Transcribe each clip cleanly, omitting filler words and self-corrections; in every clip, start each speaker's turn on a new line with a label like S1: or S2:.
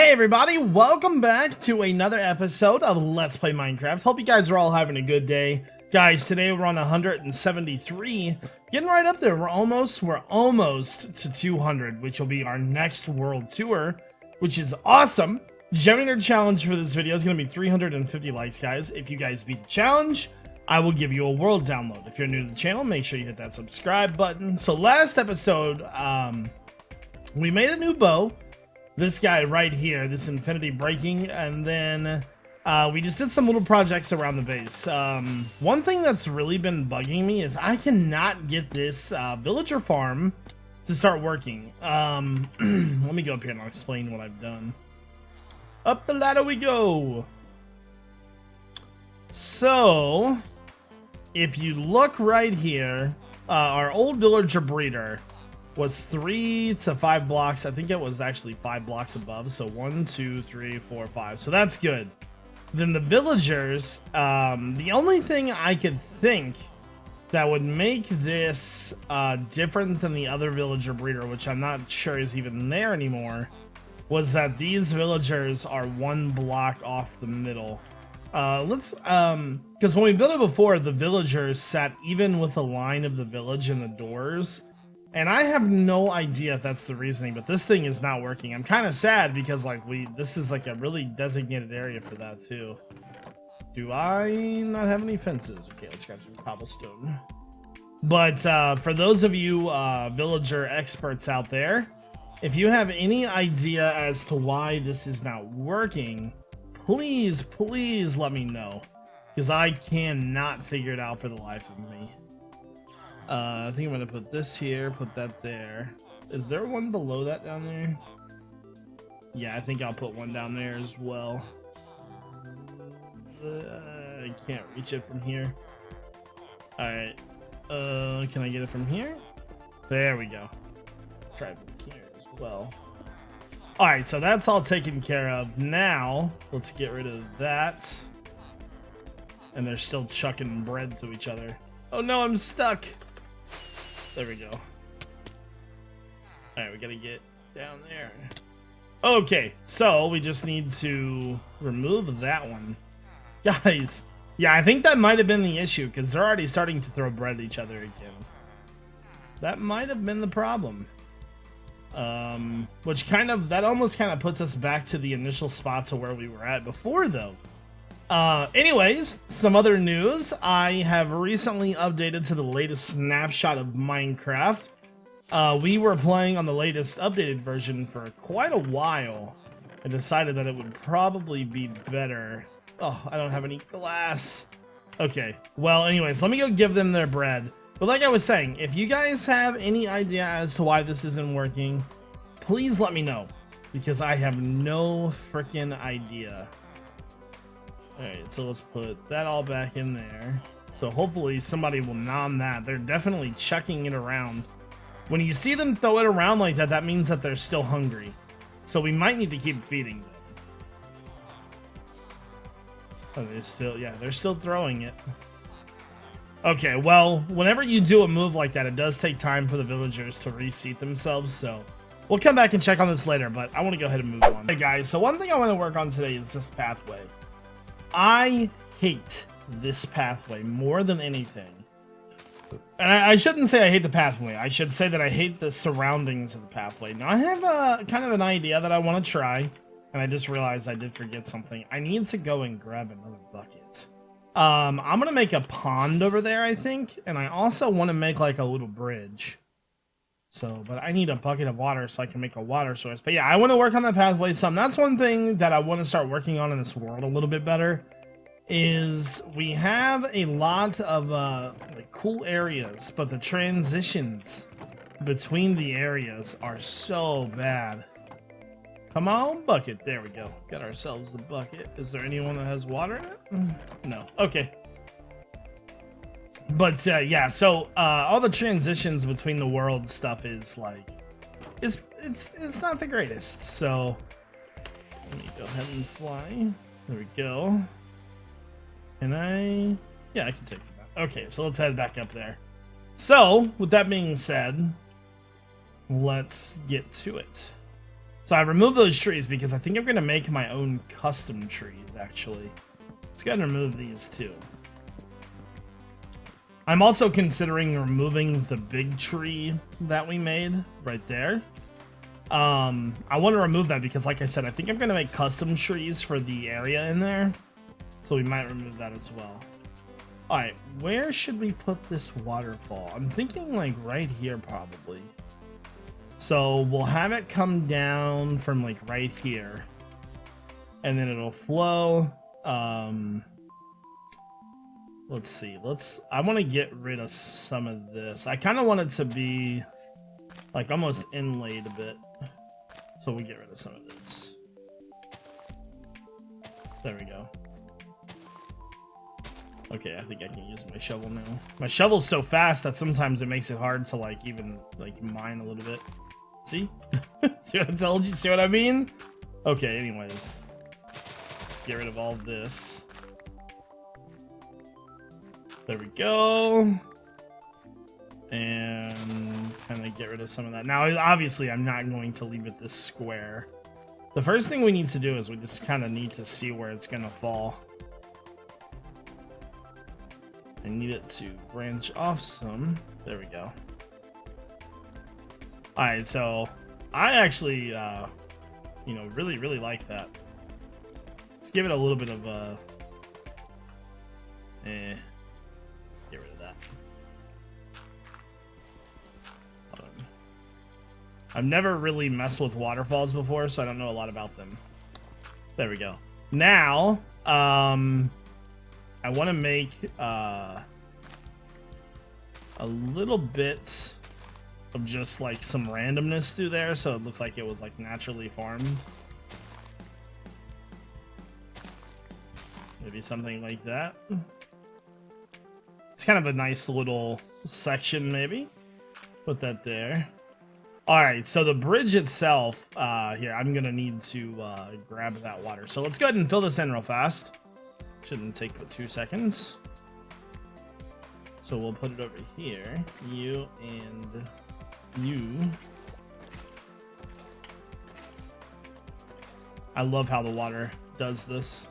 S1: Hey everybody, welcome back to another episode of Let's Play Minecraft. Hope you guys are all having a good day. Guys, today we're on 173, getting right up there. We're almost to 200, which will be our next world tour, which is awesome. Jevinator challenge for this video is going to be 350 likes, guys. If you guys beat the challenge, I will give you a world download. If you're new to the channel, make sure you hit that subscribe button. So last episode, we made a new bow. This guy right here, this infinity breaking, and then we just did some little projects around the base. One thing that's really been bugging me is I cannot get this villager farm to start working. Let me go up here and I'll explain what I've done. Up the ladder we go. So, if you look right here, our old villager breeder was 3 to 5 blocks. I think it was actually 5 blocks above. So 1, 2, 3, 4, 5. So that's good. Then the villagers, the only thing I could think that would make this different than the other villager breeder, which I'm not sure is even there anymore, was that these villagers are 1 block off the middle. Because when we built it before, the villagers sat even with the line of the village and the doors. And I have no idea if that's the reasoning, but this thing is not working. I'm kind of sad because this is like a really designated area for that too. Do I not have any fences? Okay, let's grab some cobblestone. But for those of you villager experts out there, if you have any idea as to why this is not working, please let me know, because I cannot figure it out for the life of me. I think I'm gonna put this here, put that there. Is there one below that down there? Yeah, I think I'll put one down there as well. I can't reach it from here. Alright. Can I get it from here? There we go. Try from here as well. Alright, so that's all taken care of. Now, let's get rid of that. And they're still chucking bread to each other. Oh no, I'm stuck! There we go. Alright, we gotta get down there. Okay, so we just need to remove that one. Guys, yeah, I think that might have been the issue, because they're already starting to throw bread at each other again. That might have been the problem. That almost kind of puts us back to the initial spots of where we were at before, though. Anyways, some other news. I have recently updated to the latest snapshot of Minecraft. We were playing on the latest updated version for quite a while. I decided that it would probably be better. Oh, I don't have any glass. Okay, well, anyways, let me go give them their bread. But like I was saying, if you guys have any idea as to why this isn't working, please let me know, because I have no freaking idea. Alright, so let's put that all back in there. So hopefully somebody will nom that. They're definitely chucking it around. When you see them throw it around like that, that means that they're still hungry. So we might need to keep feeding them. Oh, they're still throwing it. Okay, well, whenever you do a move like that, it does take time for the villagers to reseat themselves, so we'll come back and check on this later, but I want to go ahead and move on. Hey guys, so one thing I want to work on today is this pathway. I hate this pathway more than anything. And I shouldn't say I hate the pathway. I should say that I hate the surroundings of the pathway. Now, I have kind of an idea that I want to try, and I just realized I did forget something. I need to go and grab another bucket. I'm going to make a pond over there, I think, and I also want to make like a little bridge. So, but I need a bucket of water so I can make a water source. But yeah, I want to work on that pathway some. That's one thing that I want to start working on in this world a little bit better. Is we have a lot of like cool areas, but the transitions between the areas are so bad. Come on, bucket. There we go. Got ourselves a bucket. Is there anyone that has water in it? No. Okay. But yeah, so all the transitions between the world stuff is like, it's not the greatest. So let me go ahead and fly. There we go. Yeah, I can take that. Okay, so let's head back up there. So with that being said, let's get to it. So I removed those trees because I think I'm going to make my own custom trees, actually. Let's go ahead and remove these too. I'm also considering removing the big tree that we made right there. I want to remove that because, like I said, I think I'm going to make custom trees for the area in there. So we might remove that as well. Alright, where should we put this waterfall? I'm thinking like right here probably. So we'll have it come down from like right here. And then it'll flow. Let's see. I want to get rid of some of this. I kind of want it to be like almost inlaid a bit. So we get rid of some of this. There we go. Okay, I think I can use my shovel now. My shovel's so fast that sometimes it makes it hard to like even like mine a little bit. See? See what I told you? See what I mean? Okay, anyways. Let's get rid of all this. There we go. And kind of get rid of some of that. Now, obviously, I'm not going to leave it this square. The first thing we need to do is we just kind of need to see where it's going to fall. I need it to branch off some. There we go. Alright, so I actually, you know, really like that. Let's give it a little bit of get rid of that. I've never really messed with waterfalls before, so I don't know a lot about them. There we go. Now, I want to make a little bit of just like some randomness through there, so it looks like it was like naturally formed. Maybe something like that. It's kind of a nice little section, maybe. Put that there. Alright, so the bridge itself, here, I'm gonna need to grab that water. So let's go ahead and fill this in real fast. Shouldn't take but 2 seconds. So we'll put it over here. You and you. I love how the water does this.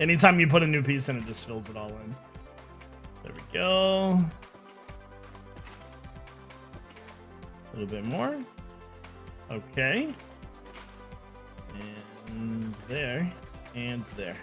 S1: Anytime you put a new piece in, it just fills it all in. There we go. A little bit more. Okay. And there. And there.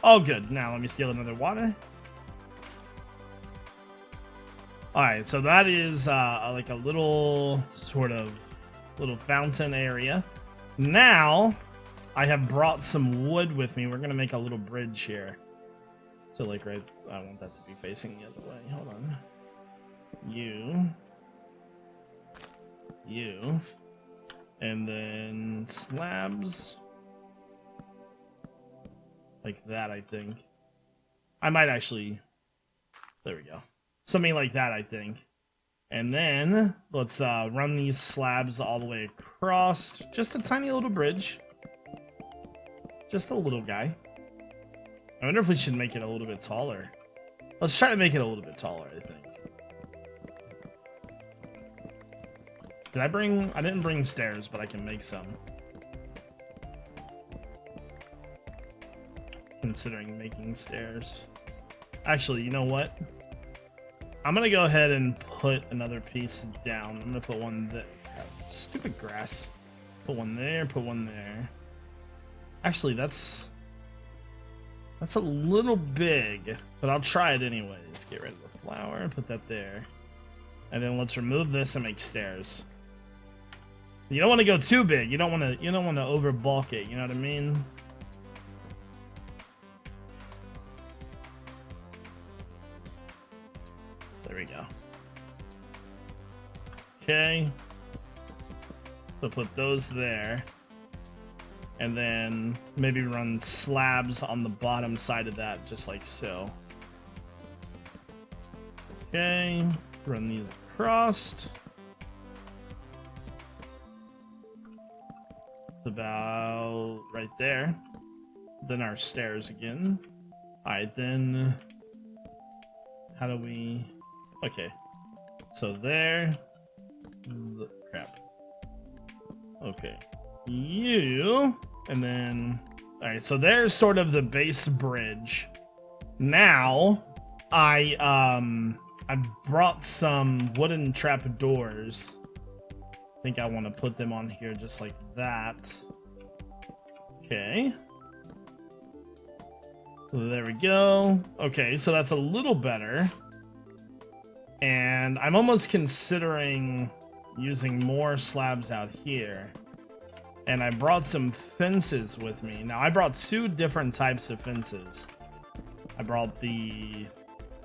S1: All good. Now let me steal another water. Alright, so that is like a little sort of little fountain area. Now, I have brought some wood with me. We're going to make a little bridge here. So like right, I want that to be facing the other way. Hold on. You. And then slabs. Like that, I think. I might actually... There we go. Something like that, I think. And then, let's run these slabs all the way across. Just a tiny little bridge. Just a little guy. I wonder if we should make it a little bit taller. Let's try to make it a little bit taller, I think. Did I bring... I didn't bring stairs, but I can make some. Considering making stairs. Actually, you know what? I'm gonna go ahead and put another piece down. I'm gonna put one that... Stupid grass. Put one there, put one there. Actually, that's a little big, but I'll try it anyways. Get rid of the flower and put that there. And then let's remove this and make stairs. You don't want to go too big. You don't want to over bulk it, you know what I mean? There we go. Okay. So put those there. And then maybe run slabs on the bottom side of that, just like so. Okay. Run these across. About right there. Then our stairs again. Alright, then... How do we... Okay. So there... Crap. Okay. You. And then... Alright, so there's sort of the base bridge. Now, I brought some wooden trapdoors. I think I want to put them on here just like that. Okay. So there we go. Okay, so that's a little better. And I'm almost considering using more slabs out here. And I brought some fences with me. Now, I brought two different types of fences. I brought the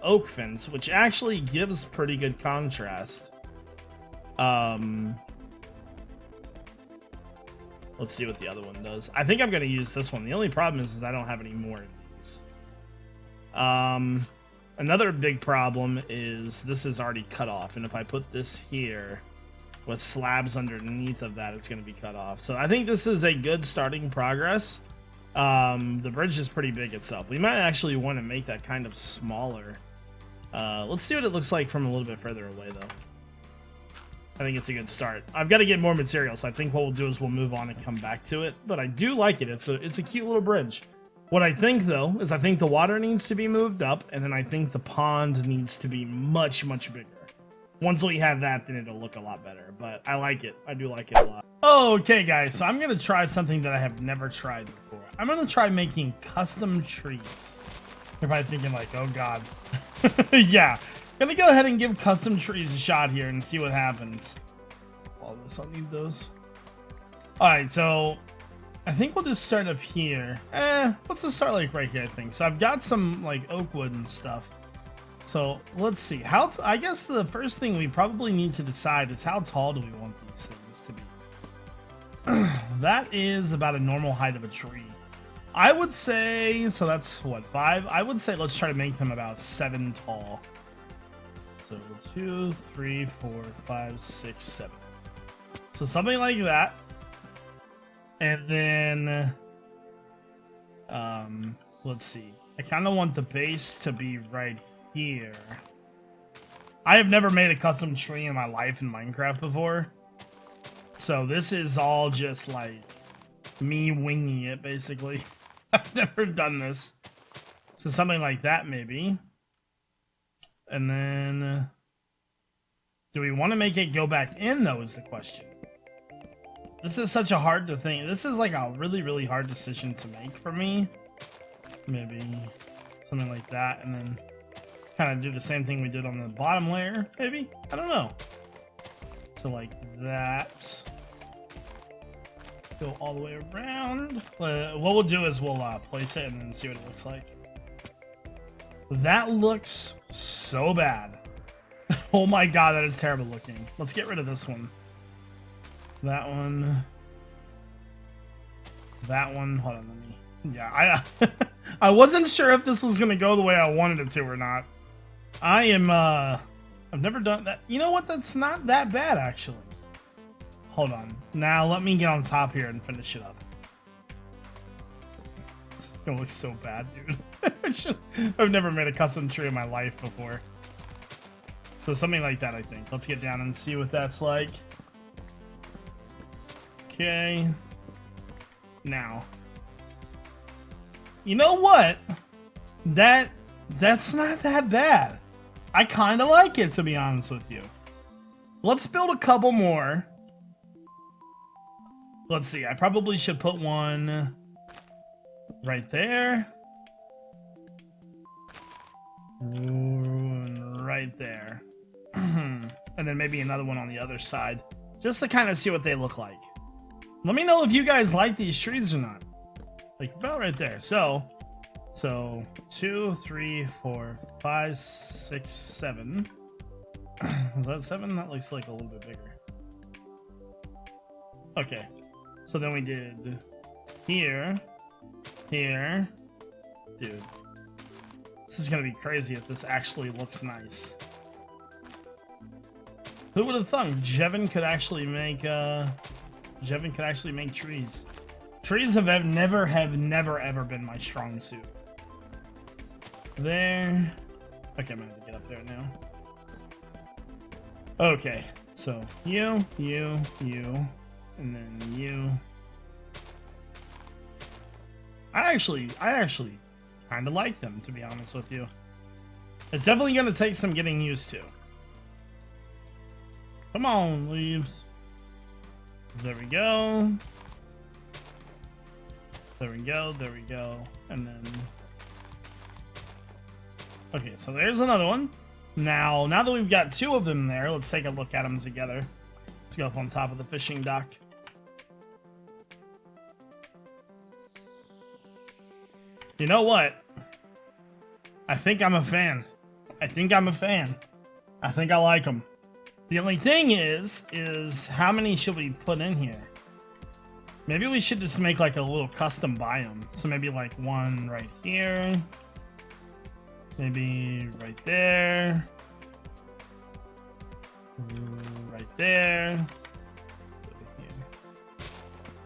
S1: oak fence, which actually gives pretty good contrast. Let's see what the other one does. I think I'm going to use this one. The only problem is I don't have any more of these. Another big problem is this is already cut off. And if I put this here with slabs underneath of that, it's going to be cut off. So I think this is a good starting progress. The bridge is pretty big itself. We might actually want to make that kind of smaller. Let's see what it looks like from a little bit further away, though. I think it's a good start. I've got to get more material, so I think what we'll do is we'll move on and come back to it. But I do like it. It's a cute little bridge. What I think, though, is I think the water needs to be moved up, and then I think the pond needs to be much, much bigger. Once we have that, then it'll look a lot better. But I like it. I do like it a lot. Okay, guys, so I'm going to try something that I have never tried before. I'm going to try making custom trees. You're probably thinking like, oh, God. Yeah. Gonna go ahead and give custom trees a shot here and see what happens. All this, I'll need those. Alright, so I think we'll just start up here. Let's just start like right here, I think. So I've got some like oak wood and stuff. So let's see. I guess the first thing we probably need to decide is how tall do we want these things to be. That is about a normal height of a tree. I would say, so that's what, 5? I would say let's try to make them about 7 tall. So 2, 3, 4, 5, 6, 7. So something like that. And then, let's see. I kind of want the base to be right here. I have never made a custom tree in my life in Minecraft before. So this is all just like me winging it, basically. I've never done this. So something like that, maybe. And then, do we want to make it go back in, though, is the question. This is such a hard to think. This is like a really, really hard decision to make for me. Maybe something like that, and then kind of do the same thing we did on the bottom layer, maybe? I don't know. So like that. Go all the way around. What we'll do is we'll place it and then see what it looks like. That looks so bad. Oh my god, that is terrible looking. Let's get rid of this one. That one. That one. Hold on, let me... Yeah, I wasn't sure if this was going to go the way I wanted it to or not. I've never done that. You know what? That's not that bad, actually. Hold on. Now, let me get on top here and finish it up. It's going to look so bad, dude. I've never made a custom tree in my life before. So something like that, I think. Let's get down and see what that's like. Okay. Now. You know what? That's not that bad. I kind of like it, to be honest with you. Let's build a couple more. Let's see. I probably should put one right there. Right there. And then maybe another one on the other side. Just to kind of see what they look like. Let me know if you guys like these trees or not. Like about right there. So 2, 3, 4, 5, 6, 7. Is that 7? That looks like a little bit bigger. Okay. So then we did here. Here. Dude. This is gonna be crazy if this actually looks nice. Who would have thought Jevin could actually make trees? Trees have never ever been my strong suit. There. Okay, I'm gonna have to get up there now. Okay, so you, And then you. I actually kind of like them, to be honest with you. It's definitely going to take some getting used to. Come on, leaves. There we go. There we go, there we go. And then... Okay, so there's another one. Now that we've got 2 of them there, let's take a look at them together. Let's go up on top of the fishing dock. You know what? I think I'm a fan. I think I'm a fan. I think I like them. The only thing is how many should we put in here? Maybe we should just make like a little custom biome. So maybe like one right here. Maybe right there. Right there.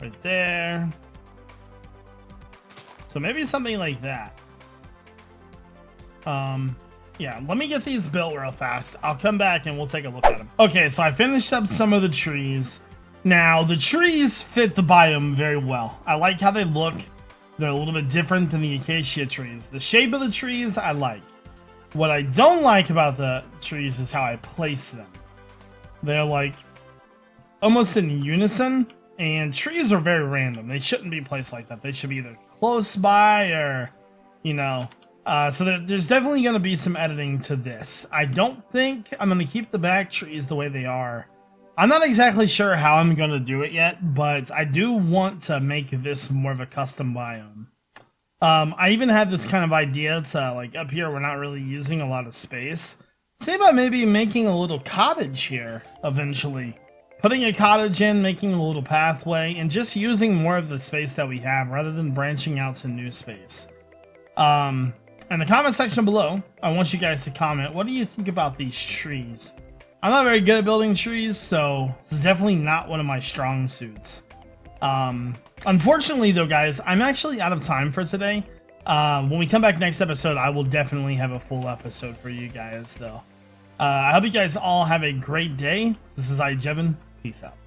S1: Right there. So maybe something like that. Yeah, let me get these built real fast. I'll come back and we'll take a look at them. Okay, so I finished up some of the trees. Now, the trees fit the biome very well. I like how they look. They're a little bit different than the acacia trees. The shape of the trees, I like. What I don't like about the trees is how I place them. They're like almost in unison, and trees are very random. They shouldn't be placed like that. They should be either close by or, you know... so there's definitely going to be some editing to this. I don't think I'm going to keep the back trees the way they are. I'm not exactly sure how I'm going to do it yet, but I do want to make this more of a custom biome. I even had this kind of idea to, like, up here we're not really using a lot of space. Say about maybe making a little cottage here, eventually. Putting a cottage in, making a little pathway, and just using more of the space that we have rather than branching out to new space. In the comment section below, I want you guys to comment, what do you think about these trees? I'm not very good at building trees, so this is definitely not one of my strong suits. Unfortunately though, guys, I'm actually out of time for today. When we come back next episode, I will definitely have a full episode for you guys, though. I hope you guys all have a great day. This is iJevin. Peace out.